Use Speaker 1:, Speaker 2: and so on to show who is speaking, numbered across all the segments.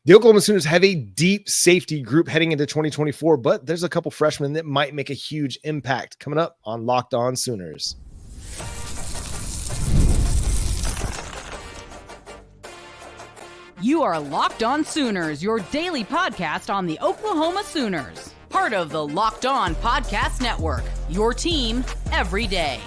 Speaker 1: The Oklahoma Sooners have a deep safety group heading into 2024, but there's a couple freshmen that might make a huge impact coming up on Locked On Sooners.
Speaker 2: You are Locked On Sooners, your daily podcast on the Oklahoma Sooners. Part of the Locked On Podcast Network, your team every day.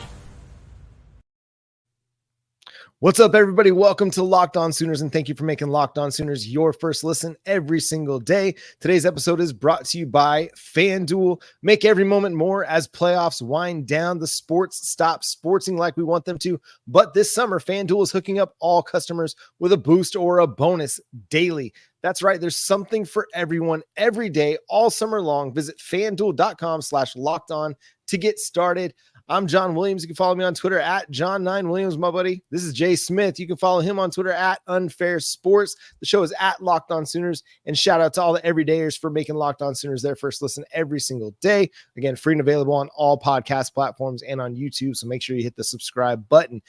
Speaker 1: What's up, everybody? Welcome to Locked On Sooners, and thank you for making Locked On Sooners your first listen every single day. Today's episode is brought to you by FanDuel. Make every moment more as playoffs wind down. The sports stop sportsing like we want them to, but this summer, FanDuel is hooking up all customers with a boost or a bonus daily. That's right. There's something for everyone every day, all summer long. Visit FanDuel.com/LockedOn to get started. I'm John Williams. You can follow me on Twitter at John9Williams, my buddy. This is Jay Smith. You can follow him on Twitter at Unfair Sports. The show is at Locked On Sooners. And shout out to all the everydayers for making Locked On Sooners their first listen every single day. Again, free and available on all podcast platforms and on YouTube. So make sure you hit the subscribe button.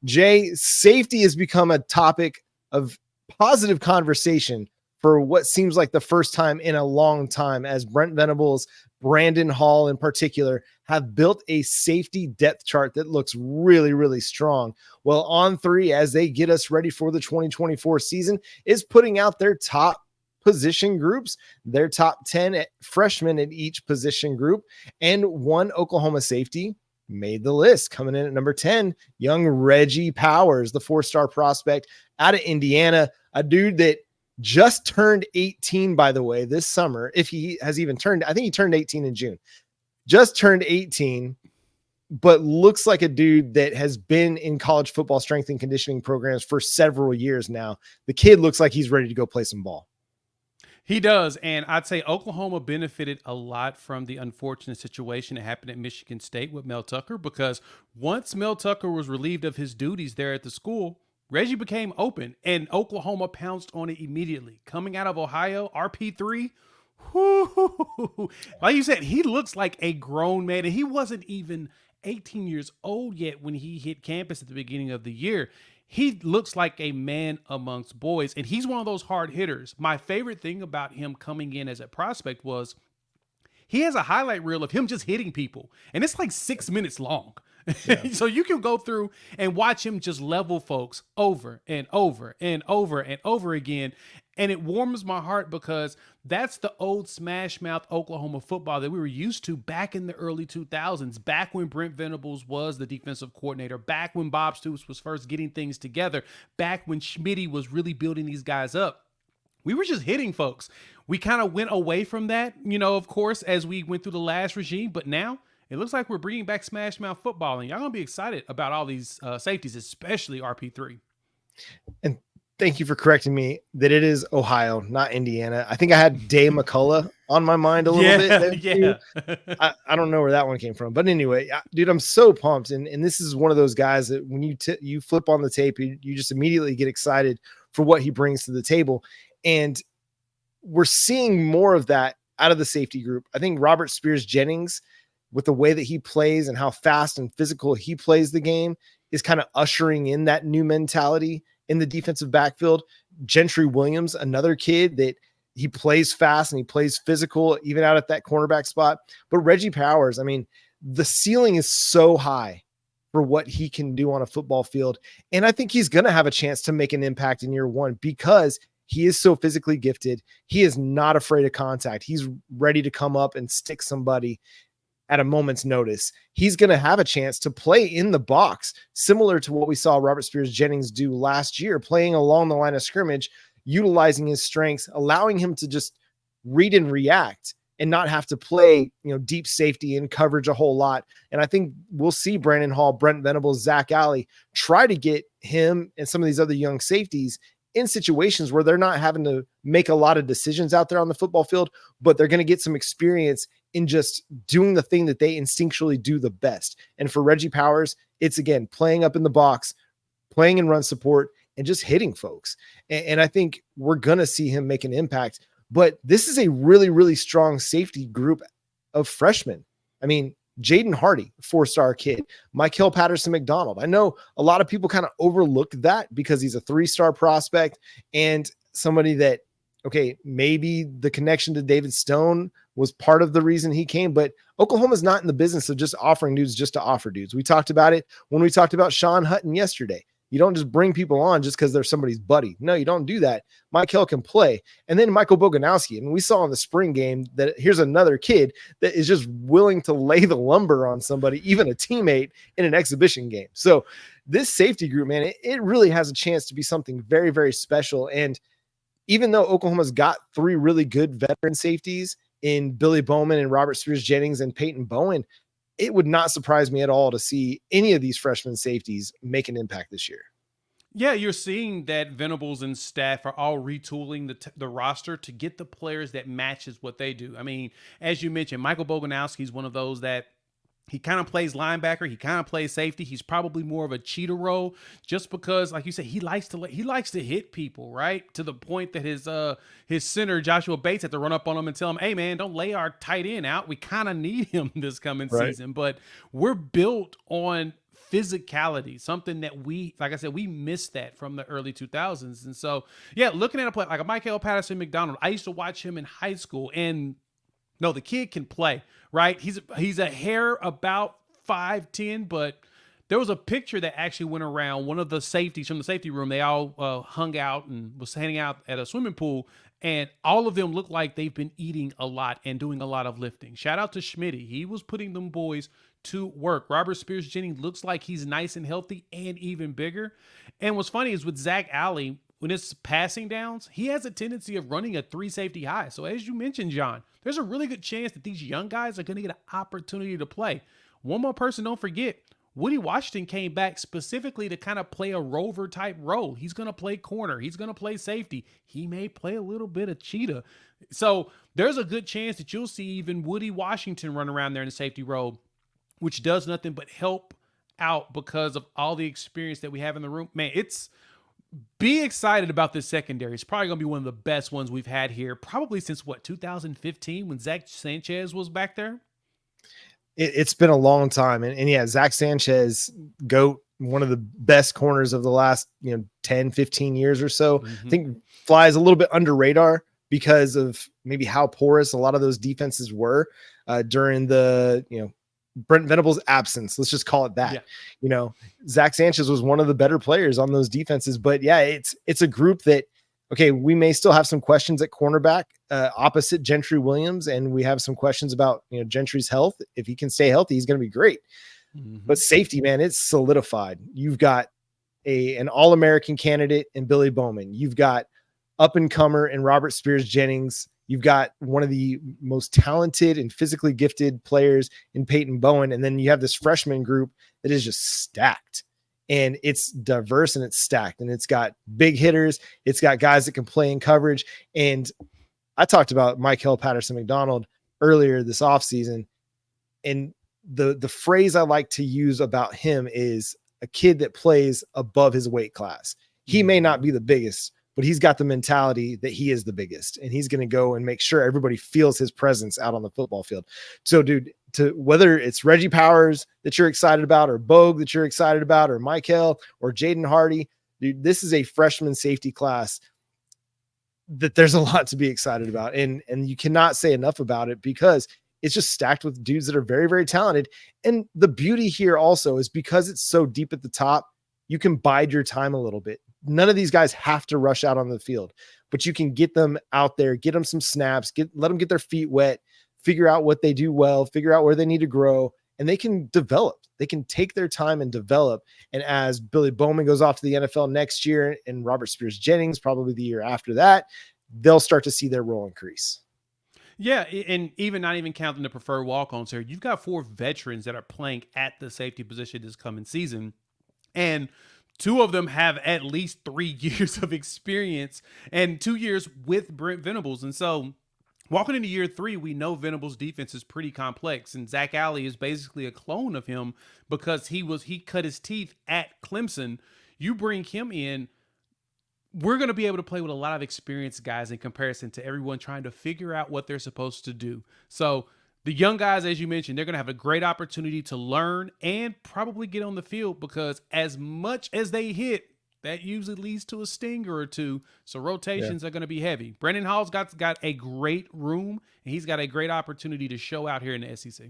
Speaker 1: Jay, safety has become a topic of positive conversation for what seems like the first time in a long time, as Brent Venables, Brandon Hall in particular, have built a safety depth chart that looks really, really strong. Well, On3, as they get us ready for the 2024 season, is putting out their top position groups, their top 10 freshmen at each position group, and one Oklahoma safety made the list. Coming in at number 10, young Reggie Powers, the 4-star prospect out of Indiana, a dude that just turned 18, by the way, this summer. If he has even turned, I think he turned 18 in June. Just turned 18, but looks like a dude that has been in college football strength and conditioning programs for several years now. The kid looks like he's ready to go play some ball.
Speaker 3: He does, and I'd say Oklahoma benefited a lot from the unfortunate situation that happened at Michigan State with Mel Tucker, because once Mel Tucker was relieved of his duties there at the school, Reggie became open, and Oklahoma pounced on it immediately. Coming out of Ohio, RP3, like you said, he looks like a grown man, and he wasn't even 18 years old yet when he hit campus at the beginning of the year. He looks like a man amongst boys, and he's one of those hard hitters. My favorite thing about him coming in as a prospect was he has a highlight reel of him just hitting people, and it's like 6 minutes long. Yeah. So you can go through and watch him just level folks over and over and over and over again. And it warms my heart, because that's the old smash mouth Oklahoma football that we were used to back in the early 2000s, back when Brent Venables was the defensive coordinator, back when Bob Stoops was first getting things together, back when Schmitty was really building these guys up. We were just hitting folks. We kind of went away from that, of course, as we went through the last regime. But now it looks like we're bringing back smash mouth football, and y'all going to be excited about all these safeties, especially RP3.
Speaker 1: And thank you for correcting me that it is Ohio, not Indiana. I think I had Day McCullough on my mind a little bit.
Speaker 3: Yeah.
Speaker 1: I don't know where that one came from. But anyway, dude, I'm so pumped. And this is one of those guys that when you flip on the tape, you just immediately get excited for what he brings to the table. And we're seeing more of that out of the safety group. I think Robert Spears-Jennings, with the way that he plays and how fast and physical he plays the game, is kind of ushering in that new mentality in the defensive backfield. Gentry Williams, another kid that he plays fast and he plays physical, even out at that cornerback spot. But Reggie Powers, I mean, the ceiling is so high for what he can do on a football field. And I think he's going to have a chance to make an impact in year one, because he is so physically gifted. He is not afraid of contact. He's ready to come up and stick somebody at a moment's notice. He's going to have a chance to play in the box, similar to what we saw Robert Spears-Jennings do last year, playing along the line of scrimmage, utilizing his strengths, allowing him to just read and react and not have to play, deep safety and coverage a whole lot. And I think we'll see Brandon Hall, Brent Venables, Zach Alley try to get him and some of these other young safeties in situations where they're not having to make a lot of decisions out there on the football field, but they're going to get some experience in just doing the thing that they instinctually do the best. And for Reggie Powers, it's, again, playing up in the box, playing in run support, and just hitting folks. And I think we're going to see him make an impact. But this is a really, really strong safety group of freshmen. I mean, Jaydan Hardy, 4-star kid, Mykel Patterson-McDonald. I know a lot of people kind of overlook that because he's a 3-star prospect and somebody that okay, maybe the connection to David Stone was part of the reason he came, but Oklahoma's not in the business of just offering dudes just to offer dudes. We talked about it when we talked about Sean Hutton yesterday. You don't just bring people on just because they're somebody's buddy. No, you don't do that. Mykel can play. And then Mykel Boganowski. And we saw in the spring game that here's another kid that is just willing to lay the lumber on somebody, even a teammate, in an exhibition game. So this safety group, man, it really has a chance to be something very, very special. And even though Oklahoma's got 3 really good veteran safeties in Billy Bowman and Robert Spears-Jennings and Peyton Bowen, it would not surprise me at all to see any of these freshman safeties make an impact this year.
Speaker 3: Yeah, you're seeing that Venables and staff are all retooling the roster to get the players that matches what they do. I mean, as you mentioned, Mykel Boganowski is one of those that he kind of plays linebacker. He kind of plays safety. He's probably more of a cheetah role just because, like you said, he likes to hit people, right? To the point that his center, Joshua Bates, had to run up on him and tell him, hey, man, don't lay our tight end out. We kind of need him this coming season. But we're built on physicality, something that like I said, we missed that from the early 2000s. And so, yeah, looking at a play like a Mykel Patterson-McDonald, I used to watch him in high school, and no, the kid can play, right? He's a hair about 5'10", but there was a picture that actually went around. One of the safeties from the safety room, they all hung out and was hanging out at a swimming pool, and all of them look like they've been eating a lot and doing a lot of lifting. Shout out to Schmitty. He was putting them boys to work. Robert Spears-Jennings looks like he's nice and healthy and even bigger. And what's funny is with Zach Alley, when it's passing downs, he has a tendency of running a 3 safety high. So as you mentioned, John, there's a really good chance that these young guys are going to get an opportunity to play. One more person, don't forget, Woody Washington came back specifically to kind of play a rover type role. He's going to play corner. He's going to play safety. He may play a little bit of cheetah. So there's a good chance that you'll see even Woody Washington run around there in the safety role, which does nothing but help out because of all the experience that we have in the room. Man, be excited about this secondary. It's probably going to be one of the best ones we've had here, probably since 2015 when Zach Sanchez was back there.
Speaker 1: It's been a long time. And yeah, Zach Sanchez, GOAT, one of the best corners of the last 10, 15 years or so.
Speaker 3: Mm-hmm.
Speaker 1: I think flies a little bit under radar because of maybe how porous a lot of those defenses were during the, Brent Venables' absence. Let's just call it that. Yeah. Zach Sanchez was one of the better players on those defenses, but yeah, it's a group that, okay, we may still have some questions at cornerback opposite Gentry Williams. And we have some questions about, Gentry's health. If he can stay healthy, he's going to be great. Mm-hmm. But safety, man, it's solidified. You've got an All-American candidate in Billy Bowman. You've got up and comer in Robert Spears-Jennings. You've got one of the most talented and physically gifted players in Peyton Bowen. And then you have this freshman group that is just stacked, and it's diverse and it's stacked, and it's got big hitters. It's got guys that can play in coverage. And I talked about Mykel Patterson-McDonald earlier this offseason. And the phrase I like to use about him is a kid that plays above his weight class. He may not be the biggest, but he's got the mentality that he is the biggest, and he's going to go and make sure everybody feels his presence out on the football field. So, dude, whether it's Reggie Powers that you're excited about, or Bogue that you're excited about, or Mykel, or Jaydan Hardy, dude, this is a freshman safety class that there's a lot to be excited about. And you cannot say enough about it because it's just stacked with dudes that are very, very talented. And the beauty here also is because it's so deep at the top, you can bide your time a little bit. None of these guys have to rush out on the field, but you can get them out there, get them some snaps, let them get their feet wet, figure out what they do well, figure out where they need to grow, and they can develop. They can take their time and develop. And as Billy Bowman goes off to the NFL next year, and Robert Spears-Jennings probably the year after that, they'll start to see their role increase.
Speaker 3: Yeah, and not even counting the preferred walk-ons here, you've got 4 veterans that are playing at the safety position this coming season, and 2 of them have at least 3 years of experience and 2 years with Brent Venables. And so walking into year 3, we know Venables' defense is pretty complex, and Zach Alley is basically a clone of him because he cut his teeth at Clemson. You bring him in, we're going to be able to play with a lot of experienced guys in comparison to everyone trying to figure out what they're supposed to do. So the young guys, as you mentioned, they're going to have a great opportunity to learn and probably get on the field, because as much as they hit, that usually leads to a stinger or two. So rotations are going to be heavy. Brendan Hall's got a great room, and he's got a great opportunity to show out here in the SEC.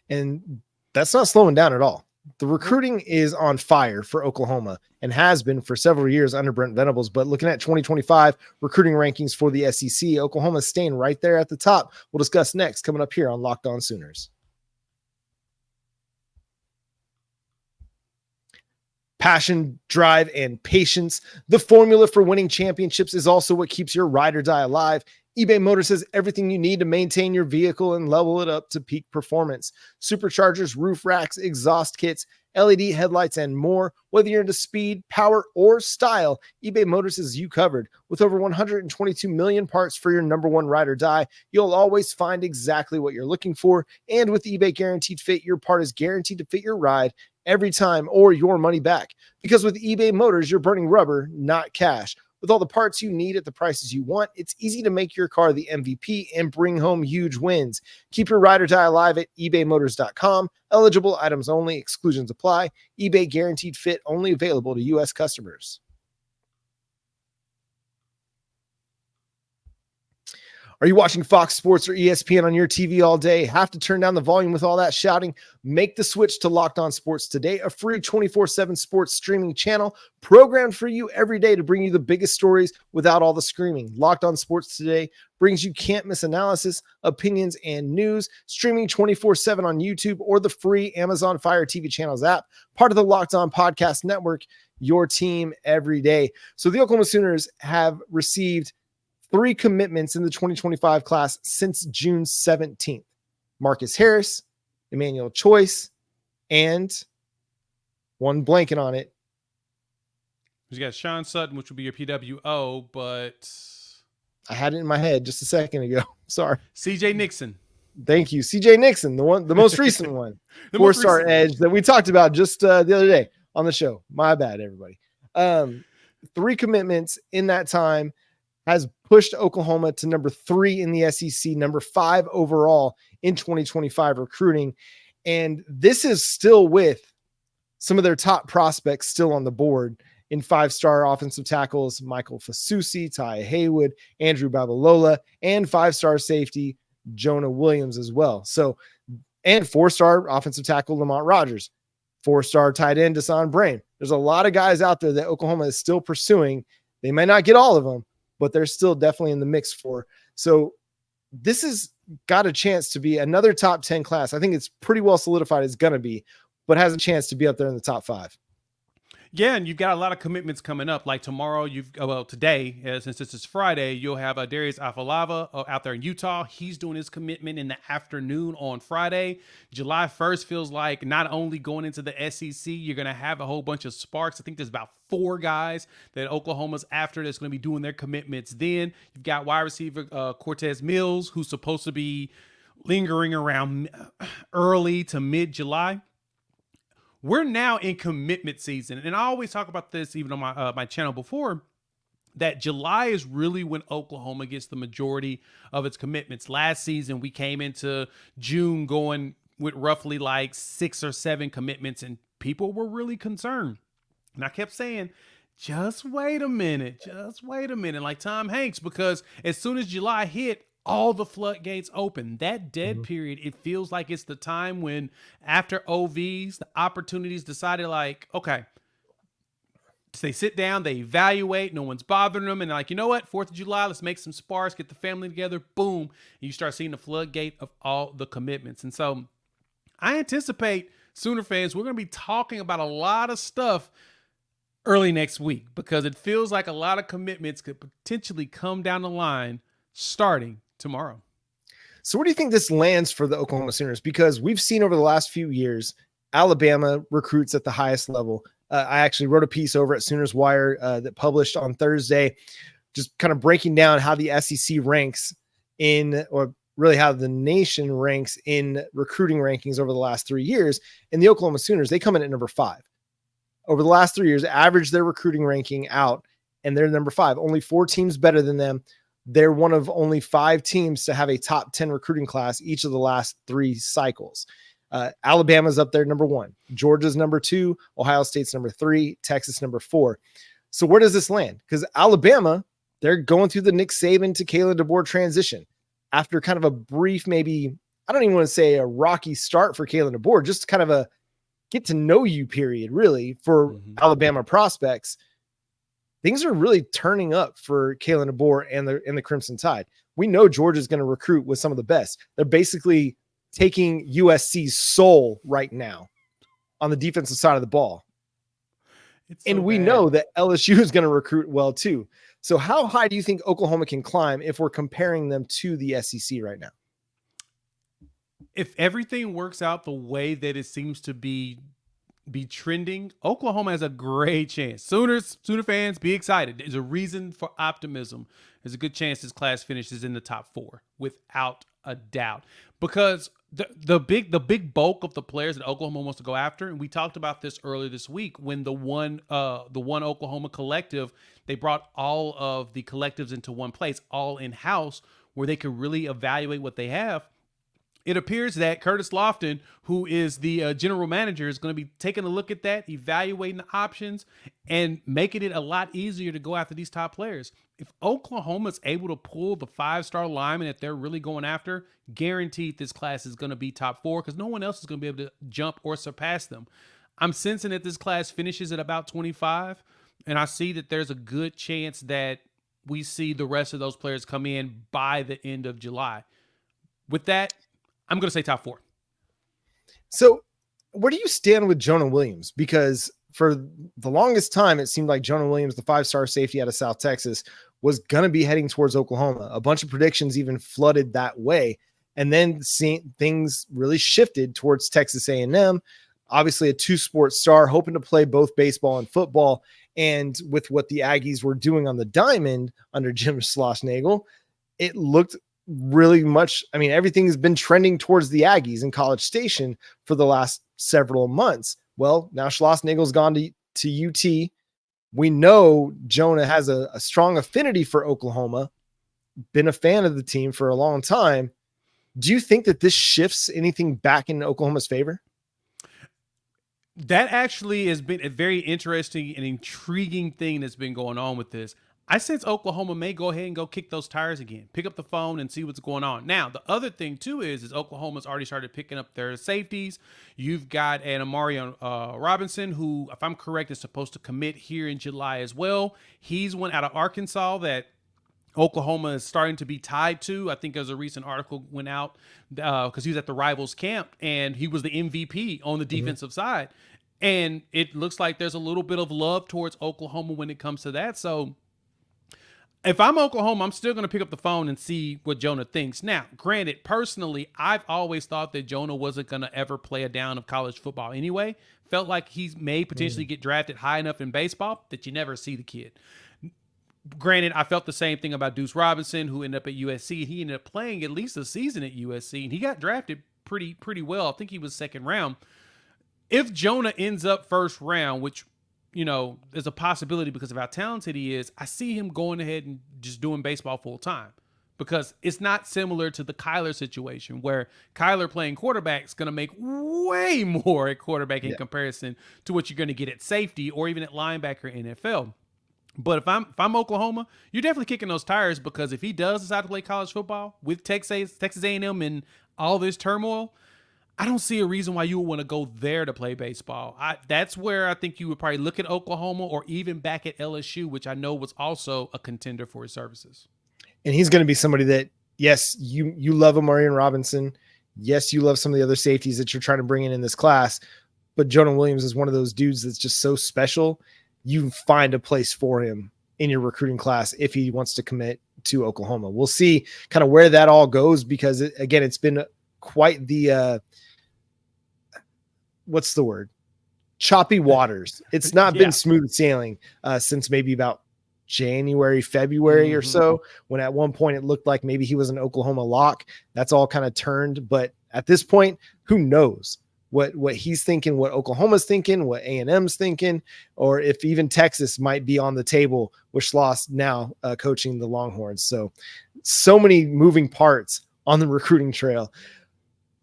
Speaker 1: And that's not slowing down at all. The recruiting is on fire for Oklahoma and has been for several years under Brent Venables. But looking at 2025 recruiting rankings for the SEC, Oklahoma's staying right there at the top. We'll discuss next, coming up here on Locked On Sooners. Passion, drive, and patience. The formula for winning championships is also what keeps your ride or die alive. eBay Motors has everything you need to maintain your vehicle and level it up to peak performance. Superchargers, roof racks, exhaust kits, LED headlights, and more. Whether you're into speed, power, or style, eBay Motors has you covered. With over 122 million parts for your number one ride or die, you'll always find exactly what you're looking for. And with eBay Guaranteed Fit, your part is guaranteed to fit your ride every time or your money back. Because with eBay Motors, you're burning rubber, not cash. With all the parts you need at the prices you want, it's easy to make your car the MVP and bring home huge wins. Keep your ride or die alive at ebaymotors.com. Eligible items only. Exclusions apply. eBay Guaranteed Fit only available to U.S. customers. Are you watching Fox Sports or ESPN on your TV all day? Have to turn down the volume with all that shouting? Make the switch to Locked On Sports Today, a free 24/7 sports streaming channel programmed for you every day to bring you the biggest stories without all the screaming. Locked On Sports Today brings you can't miss analysis, opinions, and news, streaming 24/7 on YouTube or the free Amazon Fire TV channels app, part of the Locked On Podcast Network, your team every day. So the Oklahoma Sooners have received 3 commitments in the 2025 class since June 17th. Marcus Harris, Emmanuel Choice, and one blanket on it.
Speaker 3: You got Sean Sutton, which would be your PWO, but
Speaker 1: I had it in my head just a second ago. Sorry.
Speaker 3: CJ Nixon.
Speaker 1: Thank you. CJ Nixon, the most recent one. 4-star edge that we talked about just the other day on the show. My bad, everybody. 3 commitments in that time has pushed Oklahoma to number 3 in the SEC, number 5 overall in 2025 recruiting. And this is still with some of their top prospects still on the board in 5-star offensive tackles, Michael Fasusi, Ty Haywood, Andrew Babalola, and 5-star safety, Jonah Williams as well. So, and 4-star offensive tackle, Lamont Rogers, 4-star tight end, Desan Brain. There's a lot of guys out there that Oklahoma is still pursuing. They might not get all of them, but they're still definitely in the mix for. So this has got a chance to be another top 10 class. I think it's pretty well solidified it's going to be, but has a chance to be up there in the top 5.
Speaker 3: Yeah, and you've got a lot of commitments coming up. Like tomorrow, today, since this is Friday, you'll have Darius Afalava out there in Utah. He's doing his commitment in the afternoon on Friday. July 1st feels like not only going into the SEC, you're going to have a whole bunch of sparks. I think there's about 4 guys that Oklahoma's after that's going to be doing their commitments then. You've got wide receiver Cortez Mills, who's supposed to be lingering around early to mid-July. We're now in commitment season, and I always talk about this even on my channel before, that July is really when Oklahoma gets the majority of its commitments. Last season, we came into June going with roughly like 6 or 7 commitments, and people were really concerned. And I kept saying, just wait a minute, like Tom Hanks, because as soon as July hit, all the floodgates open. That dead period, it feels like it's the time when after OVs, the opportunities decided like, okay, they sit down, they evaluate, no one's bothering them. And they're like, you know what? 4th of July, let's make some sparks, get the family together. Boom. And you start seeing the floodgate of all the commitments. And so I anticipate Sooner fans, we're going to be talking about a lot of stuff early next week because it feels like a lot of commitments could potentially come down the line starting tomorrow.
Speaker 1: So where do you think this lands for the Oklahoma Sooners? Because we've seen over the last few years, Alabama recruits at the highest level. I actually wrote a piece over at Sooners Wire that published on Thursday, just kind of breaking down how the SEC ranks in, or really how the nation ranks in recruiting rankings over the last 3 years. And the Oklahoma Sooners, they come in at number 5. Over the last 3 years, average their recruiting ranking out, and they're number 5. Only 4 teams better than them. They're one of only 5 teams to have a top 10 recruiting class each of the last 3 cycles. Alabama's up there, number 1. Georgia's number 2. Ohio State's number 3. Texas, number 4. So where does this land? Because Alabama, they're going through the Nick Saban to Kalen DeBoer transition after kind of a brief, maybe, I don't even want to say a rocky start for Kalen DeBoer, just kind of a get to know you period, really, for Alabama prospects. Things are really turning up for Kalen DeBoer and the Crimson Tide. We know Georgia's going to recruit with some of the best. They're basically taking USC's soul right now on the defensive side of the ball. And we know that LSU is going to recruit well too. So how high do you think Oklahoma can climb if we're comparing them to the SEC right now?
Speaker 3: If everything works out the way that it seems to be trending, Oklahoma has a great chance. Sooner fans, be excited. There's a reason for optimism. There's a good chance this class finishes in the top 4 without a doubt, because the big bulk of the players that Oklahoma wants to go after, and we talked about this earlier this week when the one Oklahoma collective, they brought all of the collectives into one place, all in-house, where they could really evaluate what they have. It appears that Curtis Lofton, who is the general manager, is going to be taking a look at that, evaluating the options, and making it a lot easier to go after these top players. If Oklahoma's able to pull the 5-star lineman that they're really going after, guaranteed this class is going to be top 4, because no one else is going to be able to jump or surpass them. I'm sensing that this class finishes at about 25, and I see that there's a good chance that we see the rest of those players come in by the end of July. With that, I'm going to say top 4.
Speaker 1: So where do you stand with Jonah Williams? Because for the longest time, it seemed like Jonah Williams, the 5-star safety out of South Texas, was going to be heading towards Oklahoma. A bunch of predictions even flooded that way. And then things really shifted towards Texas A&M, obviously a 2-sport star, hoping to play both baseball and football. And with what the Aggies were doing on the diamond under Jim Schlossnagle, it looked really much, I mean, everything has been trending towards the Aggies in College Station for the last several months. Well, now Schlossnagle's gone to UT. We know Jonah has a strong affinity for Oklahoma, been a fan of the team for a long time. Do you think that this shifts anything back in Oklahoma's favor?
Speaker 3: That actually has been a very interesting and intriguing thing that's been going on with this. I sense Oklahoma may go ahead and go kick those tires again, pick up the phone and see what's going on. Now, the other thing too is Oklahoma's already started picking up their safeties. You've got an Amari Robinson, who, if I'm correct, is supposed to commit here in July as well. He's one out of Arkansas that Oklahoma is starting to be tied to. I think there's a recent article went out because he was at the Rivals camp and he was the MVP on the defensive side. And it looks like there's a little bit of love towards Oklahoma when it comes to that. So if I'm Oklahoma, I'm still going to pick up the phone and see what Jonah thinks. Now, granted, personally, I've always thought that Jonah wasn't going to ever play a down of college football anyway. Felt like he may potentially get drafted high enough in baseball that you never see the kid. Granted, I felt the same thing about Deuce Robinson, who ended up at USC. He ended up playing at least a season at USC, and he got drafted pretty well. I think he was second round. If Jonah ends up first round, which, you know, there's a possibility because of how talented he is, I see him going ahead and just doing baseball full time, because it's not similar to the Kyler situation where Kyler playing quarterback is going to make way more at quarterback in comparison to what you're going to get at safety or even at linebacker in NFL. But if I'm Oklahoma, you're definitely kicking those tires, because if he does decide to play college football with Texas A&M and all this turmoil, I don't see a reason why you would want to go there to play baseball. That's where I think you would probably look at Oklahoma or even back at LSU, which I know was also a contender for his services.
Speaker 1: And he's going to be somebody that, yes, you love Amari Robinson. Yes, you love some of the other safeties that you're trying to bring in this class. But Jonah Williams is one of those dudes that's just so special. You find a place for him in your recruiting class if he wants to commit to Oklahoma. We'll see kind of where that all goes, because again, it's been quite the what's the word? Choppy waters. It's not been smooth sailing since maybe about January, February or so, when at one point it looked like maybe he was an Oklahoma lock. That's all kind of turned. But at this point, who knows what he's thinking, what Oklahoma's thinking, what A&M's thinking, or if even Texas might be on the table with Schloss now coaching the Longhorns. So many moving parts on the recruiting trail.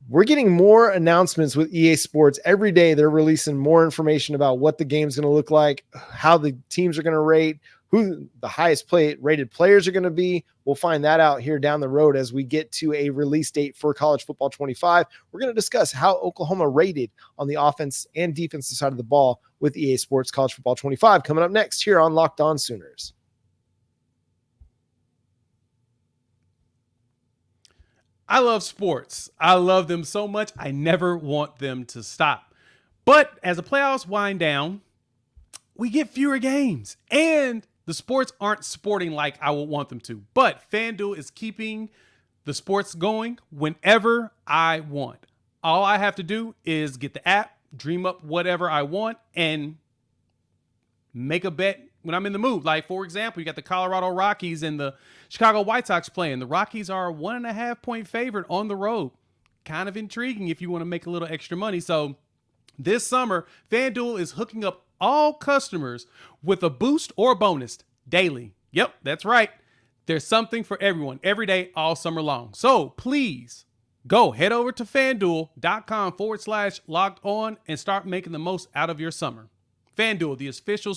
Speaker 1: we're getting more announcements with EA Sports every day. They're releasing more information about what the game's going to look like, how the teams are going to rate, who the highest rated players are going to be. We'll find that out here down the road as we get to a release date for college football 25. We're going to discuss how Oklahoma rated on the offense and defensive side of the ball with EA Sports College Football 25 coming up next here on Locked On Sooners.
Speaker 3: I love sports. I love them so much. I never want them to stop. But as the playoffs wind down, we get fewer games and the sports aren't sporting like I would want them to. But FanDuel is keeping the sports going whenever I want. All I have to do is get the app, dream up whatever I want, and make a bet when I'm in the mood. Like, for example, you got the Colorado Rockies and the Chicago White Sox playing. The Rockies are a 1.5-point favorite on the road. Kind of intriguing if you want to make a little extra money. So this summer, FanDuel is hooking up all customers with a boost or bonus daily. Yep, that's right. There's something for everyone every day, all summer long. So please go head over to FanDuel.com/locked on and start making the most out of your summer. FanDuel, the official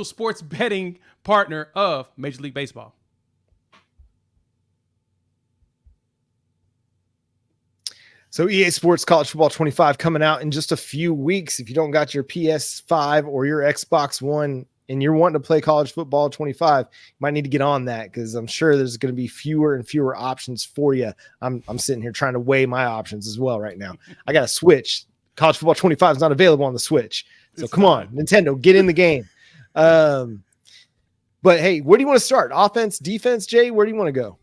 Speaker 3: sports betting partner of Major League Baseball.
Speaker 1: So EA Sports College Football 25 coming out in just a few weeks. If you don't got your PS5 or your Xbox One and you're wanting to play College Football 25, you might need to get on that because I'm sure there's going to be fewer and fewer options for you. I'm sitting here trying to weigh my options as well right now. I got a Switch. College Football 25 is not available on the Switch. So come on, Nintendo, get in the game. But hey, where do you want to start? Offense, defense, Jay? Where do you want to go?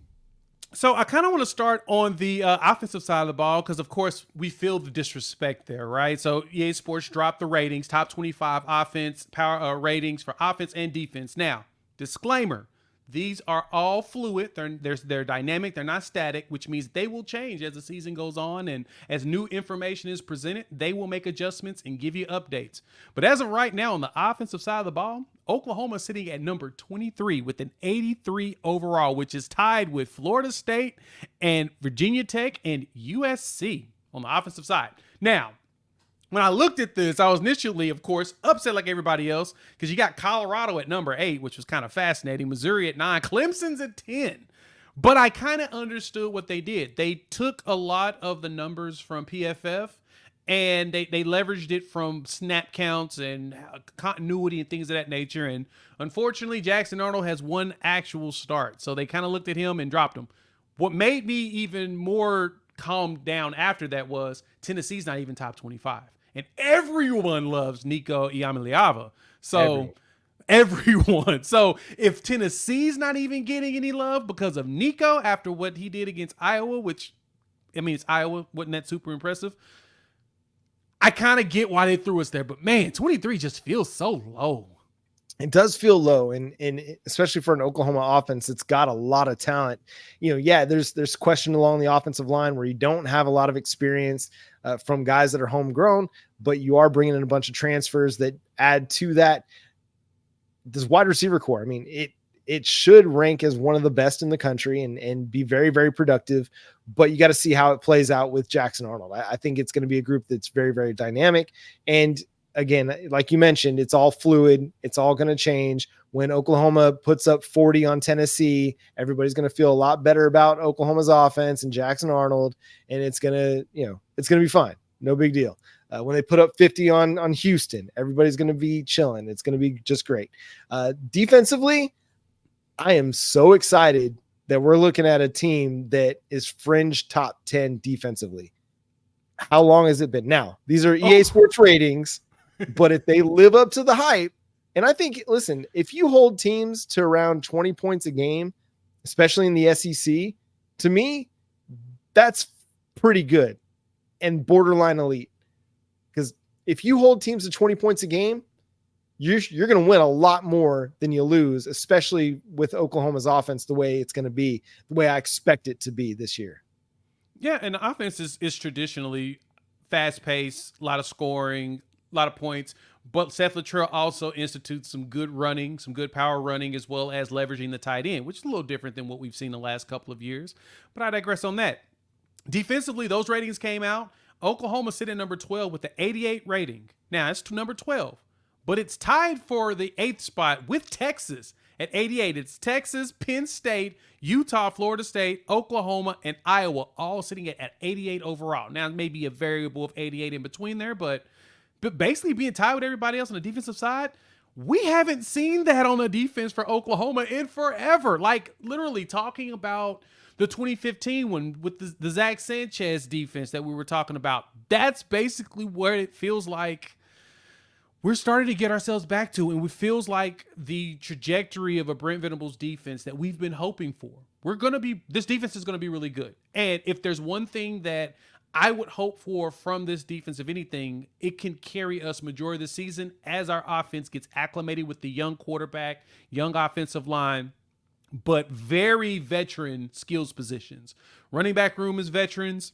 Speaker 3: So I kind of want to start on the offensive side of the ball because, of course, we feel the disrespect there, right? So EA Sports dropped the ratings, top 25 offense power ratings for offense and defense. Now, disclaimer, these are all fluid. They're dynamic. They're not static, which means they will change as the season goes on. And as new information is presented, they will make adjustments and give you updates. But as of right now, on the offensive side of the ball, Oklahoma is sitting at number 23 with an 83 overall, which is tied with Florida State and Virginia Tech and USC on the offensive side. Now, when I looked at this, I was initially, of course, upset like everybody else because you got Colorado at number 8, which was kind of fascinating. Missouri at 9, Clemson's at 10. But I kind of understood what they did. They took a lot of the numbers from PFF and they leveraged it from snap counts and continuity and things of that nature. And unfortunately, Jackson Arnold has one actual start. So they kind of looked at him and dropped him. What made me even more calmed down after that was Tennessee's not even top 25. And everyone loves Nico Iamaleava. So everyone. So if Tennessee's not even getting any love because of Nico after what he did against Iowa, which, I mean, it's Iowa, wasn't that super impressive? I kind of get why they threw us there. But, man, 23 just feels so low.
Speaker 1: It does feel low, and especially for an Oklahoma offense, it's got a lot of talent. You know, yeah, there's question along the offensive line where you don't have a lot of experience from guys that are homegrown, but you are bringing in a bunch of transfers that add to that. This wide receiver core, I mean, it should rank as one of the best in the country and be very, very productive, but you got to see how it plays out with Jackson Arnold. I think it's going to be a group that's very, very dynamic. And again, like you mentioned, it's all fluid. It's all going to change. When Oklahoma puts up 40 on Tennessee, everybody's going to feel a lot better about Oklahoma's offense and Jackson Arnold, and it's going to be fine. No big deal. When they put up 50 on Houston, everybody's going to be chilling. It's going to be just great. Defensively, I am so excited that we're looking at a team that is fringe top 10 defensively. How long has it been? Now, these are EA Sports ratings, but if they live up to the hype, and I think, listen, if you hold teams to around 20 points a game, especially in the SEC, to me, that's pretty good and borderline elite. Because if you hold teams to 20 points a game, you're going to win a lot more than you lose, especially with Oklahoma's offense the way it's going to be, the way I expect it to be this year.
Speaker 3: Yeah, and the offense is traditionally fast-paced, a lot of scoring, a lot of points. But Seth Littrell also institutes some good running, some good power running, as well as leveraging the tight end, which is a little different than what we've seen the last couple of years. But I digress on that. Defensively, those ratings came out. Oklahoma sitting at number 12 with the 88 rating. Now, it's number 12, but it's tied for the 8th spot with Texas at 88. It's Texas, Penn State, Utah, Florida State, Oklahoma, and Iowa all sitting at 88 overall. Now, maybe a variable of 88 in between there, but basically being tied with everybody else on the defensive side. We haven't seen that on the defense for Oklahoma in forever. Like, literally talking about the 2015 one with the Zach Sanchez defense that we were talking about. That's basically where it feels like we're starting to get ourselves back to, and it feels like the trajectory of a Brent Venables defense that we've been hoping for. This defense is going to be really good. And if there's one thing that I would hope for from this defense, if anything, it can carry us majority of the season as our offense gets acclimated with the young quarterback, young offensive line, but very veteran skills positions. Running back room is veterans.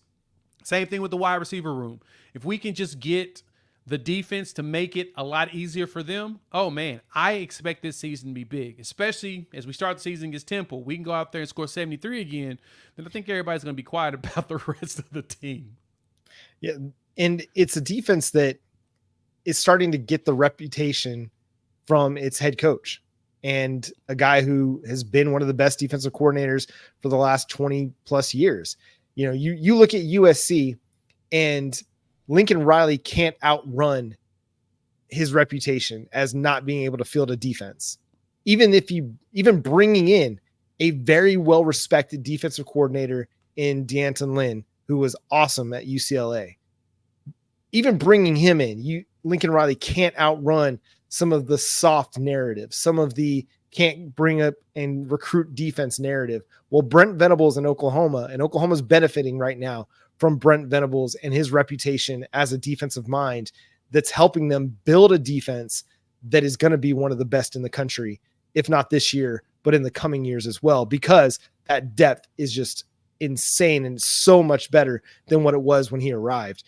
Speaker 3: Same thing with the wide receiver room. If we can just get the defense to make it a lot easier for them, oh man, I expect this season to be big, especially as we start the season against Temple. We can go out there and score 73 again, then I think everybody's going to be quiet about the rest of the team.
Speaker 1: Yeah, and it's a defense that is starting to get the reputation from its head coach, and a guy who has been one of the best defensive coordinators for the last 20 plus years. You know, you look at USC, and Lincoln Riley can't outrun his reputation as not being able to field a defense. Even bringing in a very well-respected defensive coordinator in D'Anton Lynn, who was awesome at UCLA, even bringing him in, Lincoln Riley can't outrun some of the soft narrative, some of the can't bring up and recruit defense narrative. Well, Brent Venables in Oklahoma, and Oklahoma's benefiting right now from Brent Venables and his reputation as a defensive mind that's helping them build a defense that is going to be one of the best in the country, if not this year, but in the coming years as well, because that depth is just insane and so much better than what it was when he arrived.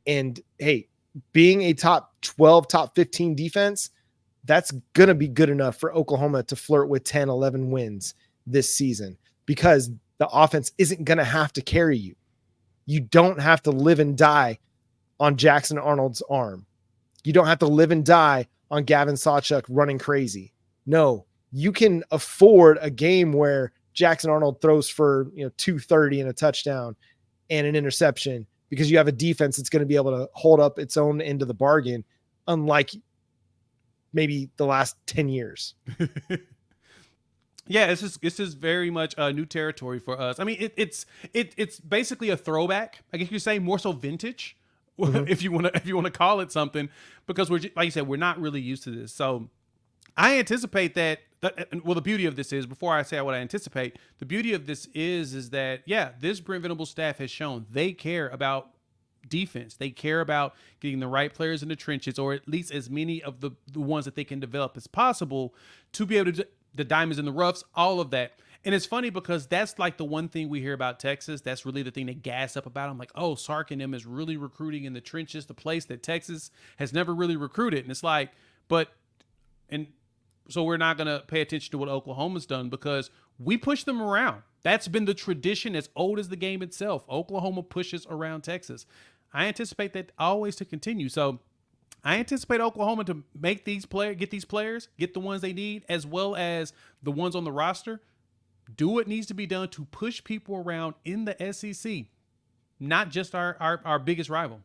Speaker 1: And hey, being a top 12, top 15 defense, that's going to be good enough for Oklahoma to flirt with 10, 11 wins this season, because the offense isn't going to have to carry you. You don't have to live and die on Jackson Arnold's arm. You don't have to live and die on Gavin Sawchuk running crazy. No, you can afford a game where Jackson Arnold throws for 230 and a touchdown and an interception, because you have a defense that's going to be able to hold up its own end of the bargain, unlike maybe the last 10 years.
Speaker 3: Yeah, this is very much new territory for us. I mean, it's basically a throwback. I guess you could say more so vintage, if you want to call it something, because we're just, like you said, we're not really used to this. So I anticipate that. Well, the beauty of this is, before I say what I anticipate, the beauty of this is that this Brent Venables staff has shown they care about defense. They care about getting the right players in the trenches, or at least as many of the ones that they can develop as possible to be able to. The diamonds in the roughs, all of that. And it's funny because that's like the one thing we hear about Texas. That's really the thing that gas up about them. Like, oh, Sark and them is really recruiting in the trenches, the place that Texas has never really recruited. And it's like, so we're not going to pay attention to what Oklahoma's done because we push them around. That's been the tradition as old as the game itself. Oklahoma pushes around Texas. I anticipate that always to continue. So I anticipate Oklahoma to make get these players, get the ones they need, as well as the ones on the roster, do what needs to be done to push people around in the SEC, not just our biggest rival.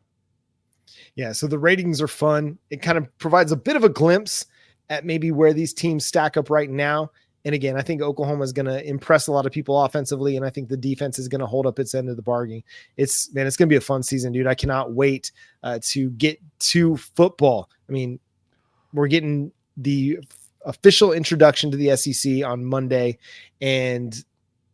Speaker 1: Yeah, so the ratings are fun. It kind of provides a bit of a glimpse at maybe where these teams stack up right now. And again, I think Oklahoma is going to impress a lot of people offensively, and I think the defense is going to hold up its end of the bargain. It's going to be a fun season, dude. I cannot wait to get to football. I mean, we're getting the official introduction to the SEC on Monday, and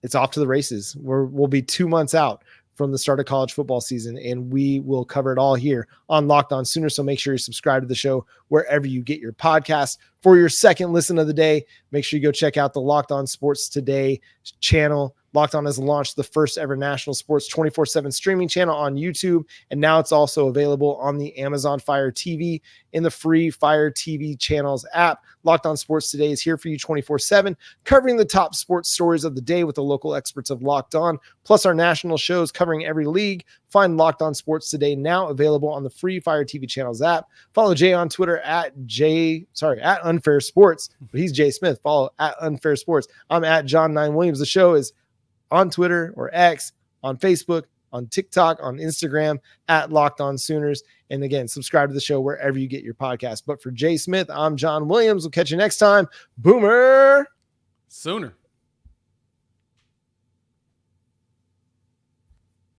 Speaker 1: it's off to the races. We'll be 2 months out from the start of college football season, and we will cover it all here on Locked On Sooners. So make sure you subscribe to the show wherever you get your podcasts. For your second listen of the day, make sure you go check out the Locked On Sports Today channel. Locked On has launched the first ever national sports 24/7 streaming channel on YouTube, and now it's also available on the Amazon Fire TV in the free Fire TV channels app. Locked On Sports Today is here for you 24/7, covering the top sports stories of the day with the local experts of Locked On, plus our national shows covering every league. Find Locked On Sports Today now available on the free Fire TV channels app. Follow Jay on Twitter at Unfair Sports, but he's Jay Smith. Follow at Unfair Sports. I'm at John 9 Williams. The show is on Twitter or X, on Facebook, on TikTok, on Instagram at Locked On Sooners. And again, subscribe to the show wherever you get your podcast. But for Jay Smith, I'm John Williams. We'll catch you next time. Boomer
Speaker 3: Sooner.